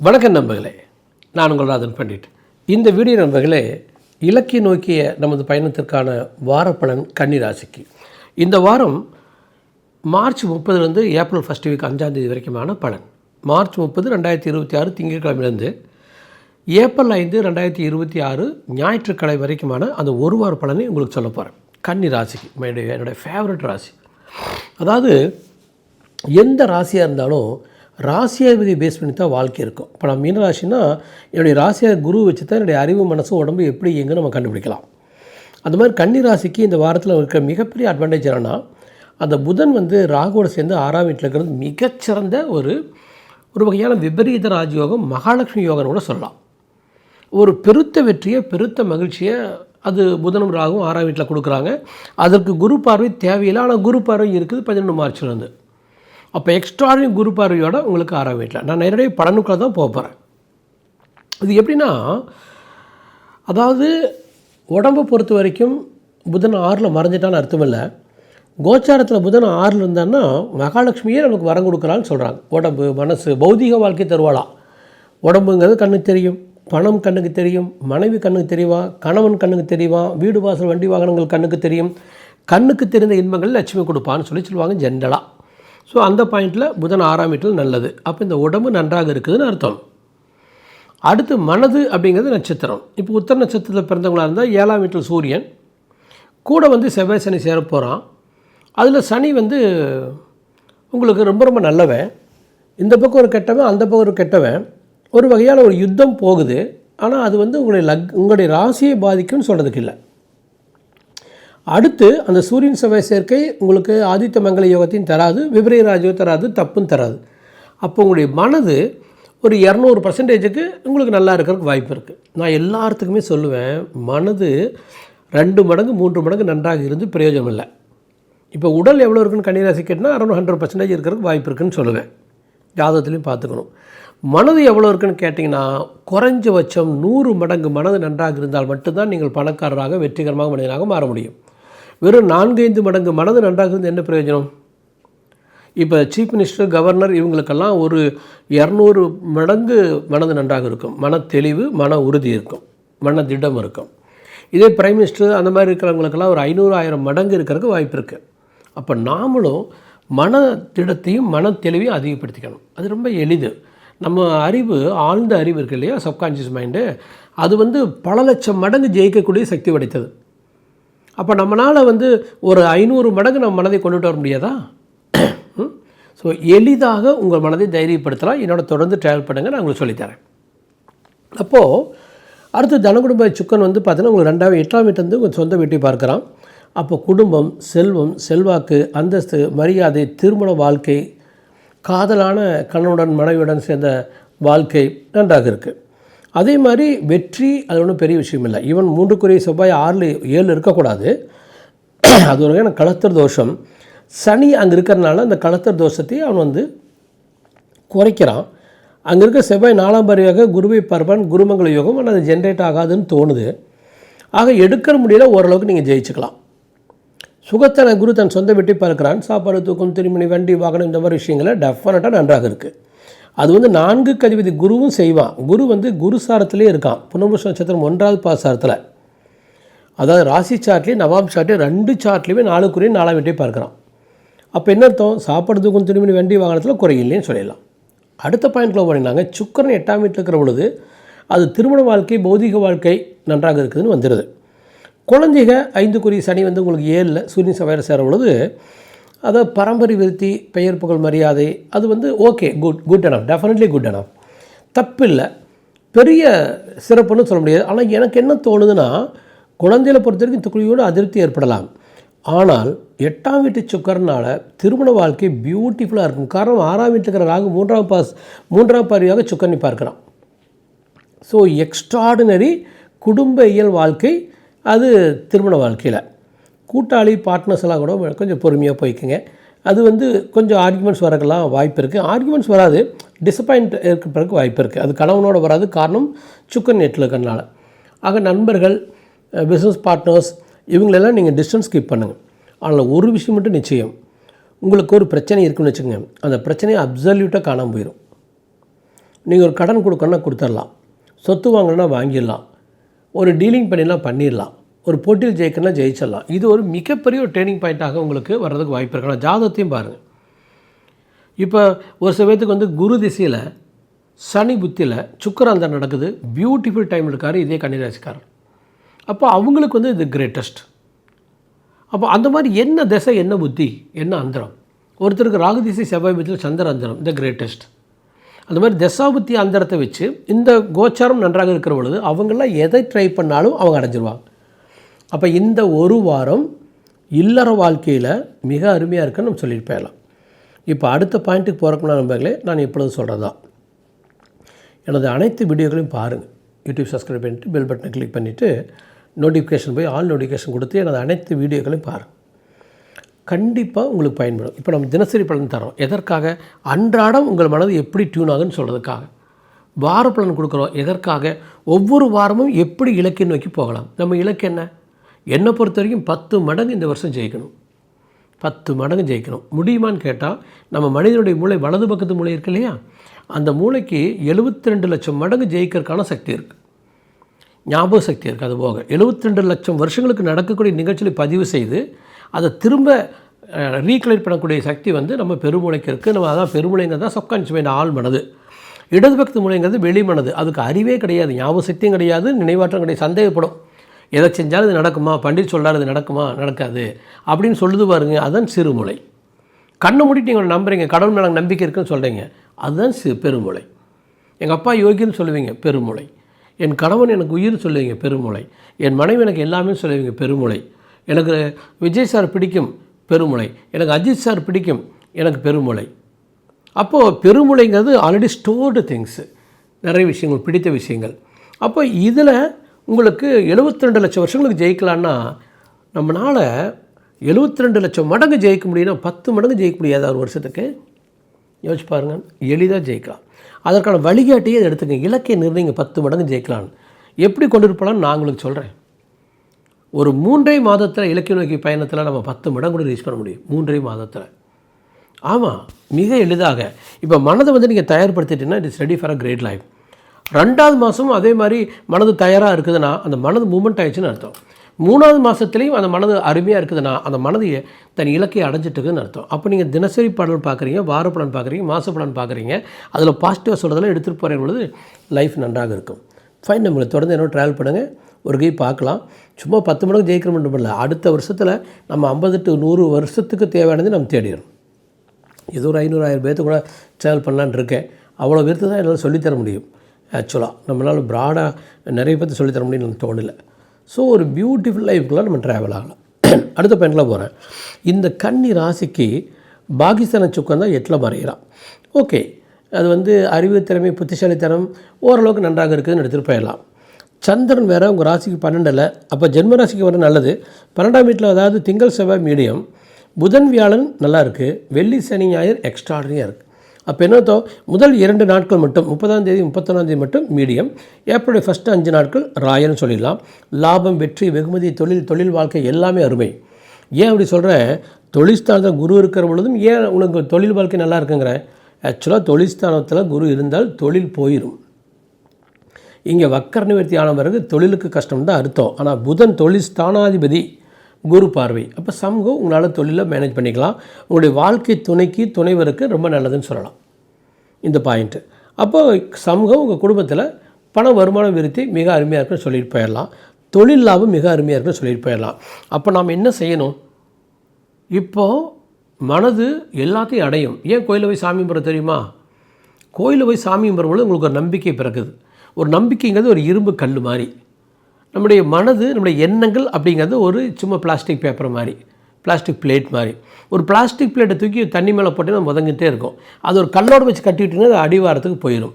வணக்கம் நண்பர்களே, நான் உங்கள் ராஜன் பண்டிட். இந்த வீடியோ நண்பர்களே, இலக்கிய நோக்கிய நமது பயணத்திற்கான வாரப்பலன் கன்னி ராசிக்கு. இந்த வாரம் மார்ச் 30 ஏப்ரல் 1 வீக் 5ஆம் தேதி வரைக்குமான பலன். மார்ச் 30 2026 திங்கட்கிழமையிலிருந்து ஏப்ரல் 5 2026 ஞாயிற்றுக்கிழமை வரைக்குமான அந்த ஒரு வார பலனை உங்களுக்கு சொல்ல போகிறேன். கன்னி ராசிக்கு என்னுடைய ஃபேவரட் ராசி. அதாவது எந்த ராசியாக இருந்தாலும் ராசியாதிபதி பேஸ் பண்ணி தான் வாழ்க்கை இருக்கும். இப்போ நான் மீன ராசினா என்னுடைய ராசியாக குரு வச்சு தான் என்னுடைய அறிவு மனசு உடம்பு எப்படி எங்கே நம்ம கண்டுபிடிக்கலாம். அந்த மாதிரி கன்னி ராசிக்கு இந்த வாரத்தில் இருக்கிற மிகப்பெரிய அட்வான்டேஜ் என்னென்னா, அந்த புதன் ராகுவோடு சேர்ந்து 6ஆம் வீட்டில் இருக்கிறது மிகச்சிறந்த ஒரு வகையான விபரீத ராஜயோகம், மகாலட்சுமி யோகம்னு கூட சொல்லலாம். ஒரு பெருத்த வெற்றியை, பெருத்த மகிழ்ச்சியை அது புதனும் ராகுவும் 6ஆம் வீட்டில் கொடுக்குறாங்க. அதற்கு குரு பார்வை தேவையில்லை, ஆனால் குரு பார்வை இருக்குது 11 மார்ச்லேருந்து. அப்போ எக்ஸ்ட்ராடனரி குரு பார்வையோட உங்களுக்கு 6ஆம் வீட்டில் நான் நேரடியாக பலனுக்குள்ள தான் போக போகிறேன். இது எப்படின்னா, அதாவது உடம்பை பொறுத்த வரைக்கும் புதன் 6ல் மறைஞ்சிட்டான்னு அர்த்தம் இல்லை. கோச்சாரத்தில் புதன் 6ல் இருந்தான்னா மகாலட்சுமியே நமக்கு வரம் கொடுக்குறான்னு சொல்கிறாங்க. உடம்பு, மனசு, பௌதிக வாழ்க்கை தருவாளாம். உடம்புங்கிறது கண்ணுக்கு தெரியும், பணம் கண்ணுக்கு தெரியும், மனைவி கண்ணுக்கு தெரியுவா, கணவன் கண்ணுக்கு தெரியுவா, வீடு வாசல் வண்டி வாகனங்கள் கண்ணுக்கு தெரியும். கண்ணுக்கு தெரிந்த இன்பங்கள் லட்சுமி கொடுப்பான்னு சொல்லுவாங்க ஜென்ரலாக. ஸோ அந்த பாயிண்டில் புதன் 6ஆம் வீட்டில் நல்லது. அப்போ இந்த உடம்பு நன்றாக இருக்குதுன்னு அர்த்தம். அடுத்து மனது அப்படிங்கிறது நட்சத்திரம். இப்போ உத்தர நட்சத்திரத்தில் பிறந்தவங்களாக இருந்தால் 7ஆம் வீட்டில் சூரியன் கூட செவ்வாய் சனி சேர போகிறான். அதில் சனி உங்களுக்கு ரொம்ப ரொம்ப நல்லவன். இந்த பக்கம் ஒரு கெட்டவன், அந்த பக்கம் ஒரு கெட்டவன். ஒரு வகையான ஒரு யுத்தம் போகுது. ஆனால் அது உங்களுடைய ராசியை பாதிக்கும்னு சொல்கிறதுக்கு இல்லை. அடுத்து அந்த சூரியன் செவ்வாய் சேர்க்கை உங்களுக்கு ஆதித்ய மங்கள யோகத்தையும் தராது, விபரீத ராஜயோகம் தராது, தப்புன்னு தராது. அப்போ உங்களுடைய மனது ஒரு 200% உங்களுக்கு நல்லா இருக்கிறதுக்கு வாய்ப்பு இருக்குது. நான் எல்லாத்துக்குமே சொல்லுவேன், மனது 2 மடங்கு 3 மடங்கு நன்றாக இருந்து பிரயோஜனம் இல்லை. இப்போ உடல் எவ்வளோ இருக்குன்னு கன்னிராசி கேட்டால் அரௌண்ட் 100% இருக்கிறதுக்கு வாய்ப்பு இருக்குதுன்னு சொல்லுவேன். ஜாதகத்துலேயும் பார்த்துக்கணும். மனது எவ்வளோ இருக்குன்னு கேட்டிங்கன்னா, குறைஞ்சபட்சம் 100 மடங்கு மனது நன்றாக இருந்தால் மட்டும்தான் நீங்கள் பணக்காரராக வெற்றிகரமாக மனிதனாக மாற முடியும். வெறும் 4-5 மடங்கு மனது நன்றாக இருந்து என்ன பிரயோஜனம்? இப்போ சீஃப் மினிஸ்டர், கவர்னர் இவங்களுக்கெல்லாம் ஒரு 200 மடங்கு மனது நன்றாக இருக்கும். மன தெளிவு, மன உறுதி இருக்கும், மன திட்டம் இருக்கும். இதே பிரைம் மினிஸ்டர் அந்த மாதிரி இருக்கிறவங்களுக்கெல்லாம் ஒரு 500-1000 மடங்கு இருக்கிறதுக்கு வாய்ப்பு இருக்குது. அப்போ நாமளும் மன திடத்தையும் மன தெளிவையும் அதிகப்படுத்திக்கணும். அது ரொம்ப எளிது. நம்ம அறிவு, ஆழ்ந்த அறிவு இருக்குது இல்லையா, சப்கான்ஷியஸ் மைண்டு, அது பல லட்சம் மடங்கு ஜெயிக்கக்கூடிய சக்தி படைத்தது. அப்போ நம்மளால் ஒரு 500 மடங்கு நம்ம மனதை கொண்டுட்டு வர முடியாதா? ஸோ எளிதாக உங்கள் மனதை தைரியப்படுத்தலாம். என்னோட தொடர்ந்து ட்ராவல் பண்ணுங்கள், நான் உங்களுக்கு சொல்லித்தரேன். அப்போது அடுத்து தனகுடும்ப சுக்கன் பார்த்தீங்கன்னா உங்களுக்கு 8ஆம் வீட்டிலேருந்து உங்கள் சொந்த வீட்டை பார்க்குறான். அப்போ குடும்பம், செல்வம், செல்வாக்கு, அந்தஸ்து, மரியாதை, திருமண வாழ்க்கை, காதலான கணவனுடன் மனைவியுடன் சேர்ந்த வாழ்க்கை நன்றாக இருக்குது. அதே மாதிரி வெற்றி, அது ஒன்றும் பெரிய விஷயம் இல்லை. ஈவன் 3 செவ்வாய் 6-7 இருக்கக்கூடாது. அது ஒரு வகையான கலத்தர் தோஷம். சனி அங்கே இருக்கிறதுனால அந்த கலத்தர் தோஷத்தை அவன் குறைக்கிறான். அங்கே இருக்க செவ்வாய் 4ஆம் பார்வையாக குருவை பார்ப்பான், குருமங்கள யோகம். ஆனால் அது ஜென்ரேட் ஆகாதுன்னு தோணுது. ஆக எடுக்கிற முடியல, ஓரளவுக்கு நீங்கள் ஜெயிச்சுக்கலாம். சுகத்தன குரு தன் சொந்த வீட்டை பார்க்குறான். சாப்பாடு, தூக்கம், திருமணி, வண்டி, வாகனம், இந்த மாதிரி விஷயங்களை டெஃபினட்டாக நன்றாக இருக்குது. அது 4க்கு அதிபதி குருவும் செய்வான். குரு குரு சாரத்திலே இருக்கான். புனர்பூச நட்சத்திரம் 1வது பாசாரத்தில், அதாவது ராசி சார்ட்லேயே, நவாம் சார்ட்லேயே 2 சார்ட்லேயுமே 4க்குரிய 4ஆம் வீட்டை பார்க்குறான். அப்போ என்ன அர்த்தம்? சாப்பாடு, தூக்கம், திருமணி, வண்டி, வாகனத்தில் குறையில்லைன்னு சொல்லிடலாம். அடுத்த பாயிண்ட்டில் பண்ணினாங்க, சுக்கரன் 8ஆம் வீட்டில் இருக்கிற பொழுது அது திருமண வாழ்க்கை, பௌதிக வாழ்க்கை நன்றாக இருக்குதுன்னு வந்துடுது. குழந்தைக 5க்குரிய சனி உங்களுக்கு 7ல் சூரியன் செவ்வாயில் சேர பொழுது அதை பரம்பரை விருத்தி, பெயர் புகழ், மரியாதை, அது okay, good enough, definitely good enough, தப்பு இல்லை, பெரிய சிறப்புன்னு சொல்ல முடியாது. ஆனால் எனக்கு என்ன தோணுதுன்னா, குழந்தைகளை பொறுத்த வரைக்கும் துக்குழியோடு அதிருப்தி ஏற்படலாம். ஆனால் 8ஆம் வீட்டு சுக்கரனால் திருமண வாழ்க்கை பியூட்டிஃபுல்லாக இருக்கும். காரணம் 6ஆம் வீட்டில் இருக்கிற ராகு 3ஆம் பார்வையாக சுக்கரனை பார்க்குறான். ஸோ எக்ஸ்ட்ராடினரி குடும்ப இயல் வாழ்க்கை அது திருமண வாழ்க்கையில். கூட்டாளி, பார்ட்னர்ஸ் எல்லாம் கூட கொஞ்சம் பொறுமையாக போய்க்குங்க. அது கொஞ்சம் ஆர்குமெண்ட்ஸ் வரக்கலாம் வாய்ப்பு இருக்குது. ஆர்குமெண்ட்ஸ் வராது, டிசப்பாயிண்ட் இருக்கிறதுக்கு வாய்ப்பு இருக்குது. அது கணவனோட வராது. காரணம் சுக்கரன் 8ல் இருக்கிறனால. ஆக நண்பர்கள், பிஸ்னஸ் பார்ட்னர்ஸ் இவங்களெல்லாம் நீங்கள் டிஸ்டன்ஸ் கீப் பண்ணுங்கள். ஆனால் ஒரு விஷயம் மட்டும் நிச்சயம், உங்களுக்கு ஒரு பிரச்சனை இருக்குன்னு வச்சுக்கோங்க, அந்த பிரச்சனையை அப்சல்யூட்டாக காணாமல் போயிடும். நீங்கள் ஒரு கடன் கொடுக்கணுன்னா கொடுத்துடலாம், சொத்து வாங்கணுன்னா வாங்கிடலாம், ஒரு டீலிங் பண்ணிடலாம் பண்ணிடலாம், ஒரு போட்டியில் ஜெயிக்கணும்னா ஜெயிச்சிடலாம். இது ஒரு மிகப்பெரிய ஒரு டேர்னிங் பாயிண்ட்டாக உங்களுக்கு வர்றதுக்கு வாய்ப்பு இருக்கு. ஆனால் ஜாதகத்தையும் பாருங்கள். இப்போ ஒரு சில பேத்துக்கு வந்து குரு திசையில் சனி புத்தியில் சுக்கிராந்தம் நடக்குது, பியூட்டிஃபுல் டைம் இருக்கார் இதே கன்னிராசிக்காரர். அப்போ அவங்களுக்கு வந்து இது கிரேட்டஸ்ட். அப்போ அந்த மாதிரி என்ன திசை, என்ன புத்தி, என்ன அந்தரம். ஒருத்தருக்கு ராகு திசை செவ்வாய் புத்தியில் சந்திர அந்தரம் த கிரேட்டஸ்ட். அந்த மாதிரி தசாபுத்தி அந்தரத்தை வச்சு இந்த கோச்சாரம் நன்றாக இருக்கிற பொழுது அவங்களாம் எதை ட்ரை பண்ணாலும் அவங்க அடைஞ்சிருவாங்க. அப்போ இந்த ஒரு வாரம் இல்லற வாழ்க்கையில் மிக அருமையாக இருக்குன்னு நம்ம சொல்லிட்டு போயிடலாம். இப்போ அடுத்த பாயிண்ட்டுக்கு போகிறக்குன்னா நண்பர்களே, நான் எப்பொழுதும் சொல்கிறது தான், எனது அனைத்து வீடியோக்களையும் பாருங்கள். யூடியூப் சப்ஸ்கிரைப் பண்ணிவிட்டு பெல் பட்டனை கிளிக் பண்ணிவிட்டு நோட்டிஃபிகேஷன் போய் ஆல் நோட்டிஃபிகேஷன் கொடுத்து எனது அனைத்து வீடியோக்களையும் பாருங்கள். கண்டிப்பாக உங்களுக்கு பயன்படும். இப்போ நம்ம தினசரி பலன் தரோம். எதற்காக? அன்றாடம் உங்கள் மனது எப்படி டியூன் ஆகுன்னு சொல்கிறதுக்காக. வார பலன் கொடுக்குறோம். எதற்காக? ஒவ்வொரு வாரமும் எப்படி இலக்கை நோக்கி போகலாம். நம்ம இலக்கு என்ன? என்னை பொறுத்த வரைக்கும் 10 மடங்கு இந்த வருஷம் ஜெயிக்கணும். 10 மடங்கு ஜெயிக்கணும். முடியுமான்னு கேட்டால், நம்ம மனிதனுடைய மூளை வலது பக்கத்து மூளை இருக்கு இல்லையா, அந்த மூளைக்கு 72 லட்சம் மடங்கு ஜெயிக்கிறதுக்கான சக்தி இருக்குது, ஞாபக சக்தி இருக்குது. அது போக 72 லட்சம் வருஷங்களுக்கு நடக்கக்கூடிய நிகழ்ச்சிகளை பதிவு செய்து அதை திரும்ப ரீகலெக்ட் பண்ணக்கூடிய சக்தி வந்து நம்ம பெருமூளைக்கு இருக்குது. நம்ம அதான் பெருமூளைங்கிறது தான் சப்கான்ஷியஸ் மைண்ட், ஆள் மனது. இடது பக்கத்து மூளைங்கிறது வெளி மனது. அதுக்கு அறிவே கிடையாது, ஞாபக சக்தியும் கிடையாது, நினைவாற்றம் கிடையாது, சந்தேகப்படும். எதை செஞ்சாலும் இது நடக்குமா, பண்டிட் சொல்கிறார் இது நடக்குமா, நடக்காது அப்படின்னு சொல்லுது பாருங்க, அதுதான் சிறுமூளை. கண்ணை மூடிட்டு நீங்கள் நம்புறீங்க, கடவுள் மேலே நம்பிக்கை இருக்குன்னு சொல்கிறீங்க, அதுதான் பெருமூளை. எங்கள் அப்பா யோகின்னு சொல்லுவீங்க, பெருமூளை. என் கணவன் எனக்கு உயிர் சொல்லுவீங்க, பெருமூளை. என் மனைவி எனக்கு எல்லாமே சொல்லுவீங்க, பெருமூளை. எனக்கு விஜய் சார் பிடிக்கும், பெருமூளை. எனக்கு அஜித் சார் பிடிக்கும், எனக்கு பெருமூளை. அப்போது பெருமூளைங்கிறது ஆல்ரெடி ஸ்டோர்டு திங்ஸு, நிறைய விஷயங்கள், பிடித்த விஷயங்கள். அப்போ இதில் உங்களுக்கு 72 லட்சம் வருஷங்களுக்கு ஜெயிக்கலான்னா நம்மளால் 72 லட்சம் மடங்கு ஜெயிக்க முடியும்னா 10 மடங்கு ஜெயிக்க முடியாத ஒரு வருஷத்துக்கு யோசிச்சு பாருங்கள். எளிதாக ஜெயிக்கலாம். அதற்கான வழிகாட்டியே எடுத்துங்க. இலக்கை நிர்ணயிங்க, 10 மடங்கு ஜெயிக்கலான்னு. எப்படி கொண்டு இருப்பலான்னு நான் உங்களுக்கு சொல்கிறேன். ஒரு 3 மாதத்தில் இலக்கிய நோக்கி பயணத்தில் நம்ம 10 மடங்கு கூட ரீச் பண்ண முடியும். 3 மாதத்தில். ஆமாம், மிக எளிதாக. இப்போ மனதை வந்து நீங்கள் தயார்படுத்திட்டீங்கன்னா it is ready for a great life. 2வது மாதமும் அதே மாதிரி மனது தயாராக இருக்குதுன்னா அந்த மனது மூமெண்ட் ஆயிடுச்சுன்னு அர்த்தம். 3வது மாதத்துலேயும் அந்த மனது அருமையாக இருக்குதுன்னா அந்த மனது தன் இலக்கையை அடைஞ்சிட்டுக்குன்னு அர்த்தம். அப்போ நீங்கள் தினசரி பலன் பார்க்குறீங்க, வார பலன் பார்க்குறீங்க, மாத பலன் பார்க்குறீங்க, அதில் பாசிட்டிவாக சொல்கிறதெல்லாம் எடுத்துகிட்டு போகிற பொழுது லைஃப் நன்றாக இருக்கும். ஃபைன், நம்மளை தொடர்ந்து என்ன ட்ராவல் பண்ணுங்கள், ஒரு கை பார்க்கலாம். சும்மா 10 மடங்கு ஜெயிக்கிற மட்டும் இல்லை, அடுத்த வருஷத்தில் நம்ம 50 to 100 வருஷத்துக்கு தேவையானது நம்ம தேடிடும். ஏதோ ஒரு 500-1000 பேர்த்து கூட ட்ராவல் பண்ணலான்னு இருக்கேன். அவ்வளோ பேர்த்து தான் என்னால் சொல்லித்தர முடியும். ஆக்சுவலாக நம்மளால் ப்ராடாக நிறைய பேர்த்து சொல்லித்தர முடியும்னு எனக்கு தோணலை. ஸோ ஒரு பியூட்டிஃபுல் லைஃப்குள்ளே நம்ம ட்ராவல் ஆகலாம். அடுத்த பாயிண்டில் போகிறேன். இந்த கன்னி ராசிக்கு பாகிஸ்தான சுக்கம் தான் 8ல் மறைகிறான். ஓகே, அது வந்து அறிவு திறமை புத்திசாலித்தனம் ஓரளவுக்கு நன்றாக இருக்குதுன்னு எடுத்துகிட்டு போயிடலாம். சந்திரன் வேறு உங்கள் ராசிக்கு 12ல், அப்போ ஜென்ம ராசிக்கு வர நல்லது. 12ஆம் வீட்டில் அதாவது திங்கள் செவ்வாய் மீடியம், புதன் வியாழன் நல்லா இருக்குது, வெள்ளி சனி ஞாயிறு எக்ஸ்ட்ராடனியாக இருக்குது. அப்போ என்னத்தோ முதல் 2 நாட்கள் மட்டும் 30ஆம் தேதி 31ஆம் தேதி மட்டும் மீடியம், ஏப்ரல் 1 5 நாட்கள் ராயல்னு சொல்லிடலாம். லாபம், வெற்றி, வெகுமதி, தொழில் வாழ்க்கை எல்லாமே அருமை. ஏன் அப்படி சொல்கிறேன்? தொழில்ஸ்தானத்தில் குரு இருக்கிற பொழுதும் ஏன் உனக்கு தொழில் வாழ்க்கை நல்லா இருக்குங்கிறேன். ஆக்சுவலாக தொழில்ஸ்தானத்தில் குரு இருந்தால் தொழில் போயிடும். இங்கே வக்கர நிவர்த்தி ஆன பிறகு தொழிலுக்கு கஷ்டம் தான் அர்த்தம். ஆனால் புதன் தொழில் ஸ்தானாதிபதி, குரு பார்வை. அப்போ சமூகம் உங்களால் தொழிலை மேனேஜ் பண்ணிக்கலாம். உங்களுடைய வாழ்க்கை துணைவருக்கு ரொம்ப நல்லதுன்னு சொல்லலாம் இந்த பாயிண்ட்டு. அப்போ சமூகம் உங்கள் குடும்பத்தில் பண வருமானம் விருத்தி மிக அருமையாக இருக்குன்னு சொல்லிட்டு போயிடலாம். தொழில் லாபம் மிக அருமையாக இருக்குன்னு சொல்லிட்டு போயிடலாம். அப்போ நாம் என்ன செய்யணும்? இப்போது மனது எல்லாத்தையும் அடையும். ஏன் கோயிலில் போய் சாமி கும்பிட தெரியுமா? கோயிலில் போய் சாமி கும்பிடும்போது உங்களுக்கு ஒரு நம்பிக்கை பிறகுது. ஒரு நம்பிக்கைங்கிறது ஒரு இரும்பு கல் மாதிரி. நம்முடைய மனது, நம்முடைய எண்ணங்கள் அப்படிங்கிறது ஒரு சும்மா பிளாஸ்டிக் பேப்பர் மாதிரி, பிளாஸ்டிக் பிளேட் மாதிரி. ஒரு பிளாஸ்டிக் பிளேட்டை தூக்கி தண்ணி மேலே போட்டு நம்ம முதங்கிட்டே இருக்கும். அது ஒரு கல்லோடு வச்சு கட்டிவிட்டிங்கன்னா அது அடிவாரத்துக்கு போயிடும்,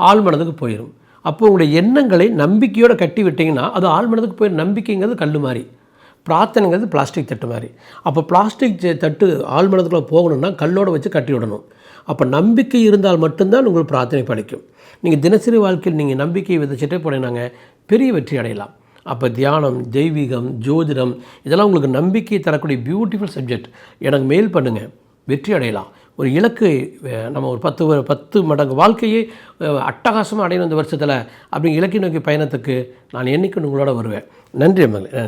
ஆழ் மனதுக்கு போயிடும். அப்போ உங்களுடைய எண்ணங்களை நம்பிக்கையோடு கட்டி விட்டிங்கன்னா அது ஆழ் மனதுக்கு போயிடும். நம்பிக்கைங்கிறது கல் மாதிரி, பிரார்த்தனைங்கிறது பிளாஸ்டிக் தட்டு மாதிரி. அப்போ பிளாஸ்டிக் தட்டு ஆழ் மனதுக்குள்ளே போகணுன்னா கல்லோடு வச்சு கட்டி விடணும். அப்போ நம்பிக்கை இருந்தால் மட்டும்தான் உங்களுக்கு பிரார்த்தனை பலிக்கும். நீங்கள் தினசரி வாழ்க்கையில் நீங்கள் நம்பிக்கையை விதைச்சிட்டே போனீங்கன்னாங்க பெரிய வெற்றி அடையலாம். அப்போ தியானம், தெய்வீகம், ஜோதிடம் இதெல்லாம் உங்களுக்கு நம்பிக்கை தரக்கூடிய பியூட்டிஃபுல் சப்ஜெக்ட். எனக்கு மெயில் பண்ணுங்கள், வெற்றி அடையலாம். ஒரு இலக்கு நம்ம ஒரு 10 மடங்கு வாழ்க்கையை அட்டகாசமாக அடையணும் இந்த வருஷத்தில் அப்படிங்கிற இலக்கை நோக்கி பயணத்துக்கு நான் என்றைக்கும் உங்களோட வருவேன். நன்றி மகளே.